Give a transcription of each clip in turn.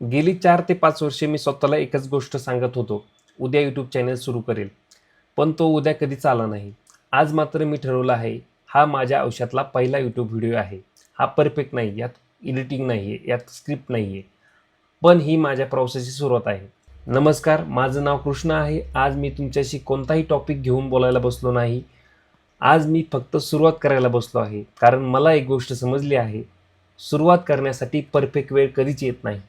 गेली 4 ते 5 वर्षे मी स्वतःला एकच गोष्ट सांगत होतो, उद्या यूट्यूब चॅनल सुरू करेल. पण तो उद्या कधीच आला नाही. आज मात्र मी ठरवलं आहे, हा माझ्या आयुष्यातला पहिला यूट्यूब व्हिडिओ आहे. हा परफेक्ट नाही, यात एडिटिंग नाही आहे, यात स्क्रिप्ट नाही आहे. पण ही माझ्या प्रवासाची सुरुवात आहे. नमस्कार, माझं नाव कृष्ण आहे. आज मी तुमच्याशी कोणताही टॉपिक घेऊन बोलायला बसलो नाही. आज मी फक्त सुरुवात करायला बसलो आहे. कारण मला एक गोष्ट समजली आहे, सुरुवात करण्यासाठी परफेक्ट वेळ कधीच येत नाही.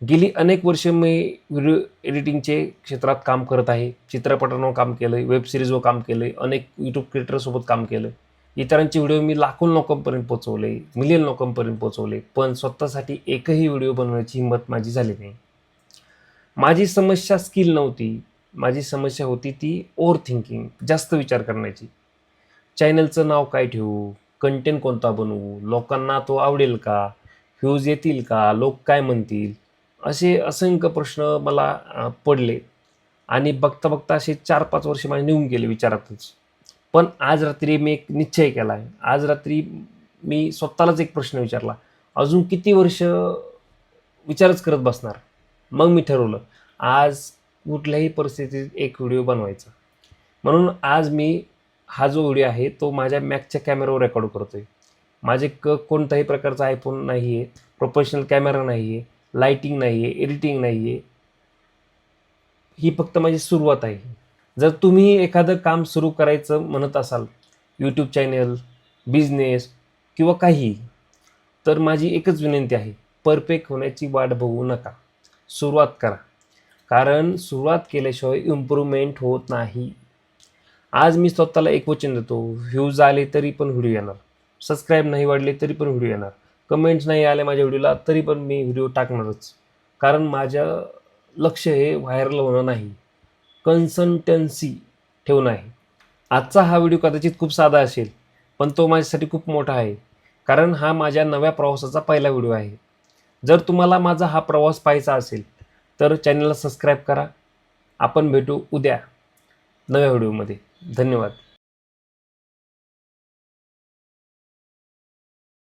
गेली अनेक वर्ष मी व्हिडिओ एडिटिंगचे क्षेत्रात काम करत आहे. चित्रपटांवर काम केलं आहे, वेब सिरीजवर काम केलं आहे, अनेक यूट्यूब क्रिएटरसोबत काम केलं आहे. इतरांचे व्हिडिओ मी लाखो लोकांपर्यंत पोहोचवले, मिलियन लोकांपर्यंत पोहोचवले. पण स्वतःसाठी एकही व्हिडिओ बनवण्याची हिंमत माझी झाली नाही. माझी समस्या स्किल नव्हती. माझी समस्या होती ती ओव्हर थिंकिंग, जास्त विचार करण्याची. चॅनलचं नाव काय ठेवू? कंटेंट कोणता बनवू? लोकांना तो आवडेल का? व्ह्यूज येतील का? लोक काय म्हणतील? असे असंख्य प्रश्न मला पडले आणि बघता बघता असे 4-5 वर्ष माझे निघून गेले विचारातच. पण आज रात्री मी एक निश्चय केला आहे. आज रात्री मी स्वतःलाच एक प्रश्न विचारला, अजून किती वर्ष विचारच करत बसणार? मग मी ठरवलं, आज कुठल्याही परिस्थितीत एक व्हिडिओ बनवायचा. म्हणून आज मी हा जो व्हिडिओ आहे तो माझ्या मॅकच्या कॅमेरावर रेकॉर्ड करतो आहे. माझे कोणत्याही प्रकारचा आयफोन नाही आहे, प्रोफेशनल कॅमेरा नाही आहे, लाईटिंग नाही आहे, एडिटिंग नाही आहे. ही फक्त माझी सुरुवात आहे. जर तुम्ही एखादं काम सुरू करायचं म्हणत असाल, यूट्यूब चॅनल, बिझनेस किंवा काहीही, तर माझी एकच विनंती आहे, परफेक्ट होण्याची वाट बघू नका. सुरुवात करा. कारण सुरुवात केल्याशिवाय इम्प्रूव्हमेंट होत नाही. आज मी स्वतःला एक वचन देतो, व्ह्यूज आले तरी पण व्हिडिओ येणार, सबस्क्राईब नाही वाढले तरी पण व्हिडिओ येणार, कमेंट्स नाही आले माझ्या व्हिडिओला तरी पण मी व्हिडिओ टाकणारच. कारण माझं लक्ष हे व्हायरल होणं नाही, कन्सिस्टन्सी ठेवणं आहे. आजचा हा व्हिडिओ कदाचित खूप साधा असेल, पण तो माझ्यासाठी खूप मोठा आहे. कारण हा माझ्या नव्या प्रवासाचा पहिला व्हिडिओ आहे. जर तुम्हाला माझा हा प्रवास पाहायचा असेल, तर चॅनलला सबस्क्राईब करा. आपण भेटू उद्या नव्या व्हिडिओमध्ये. धन्यवाद.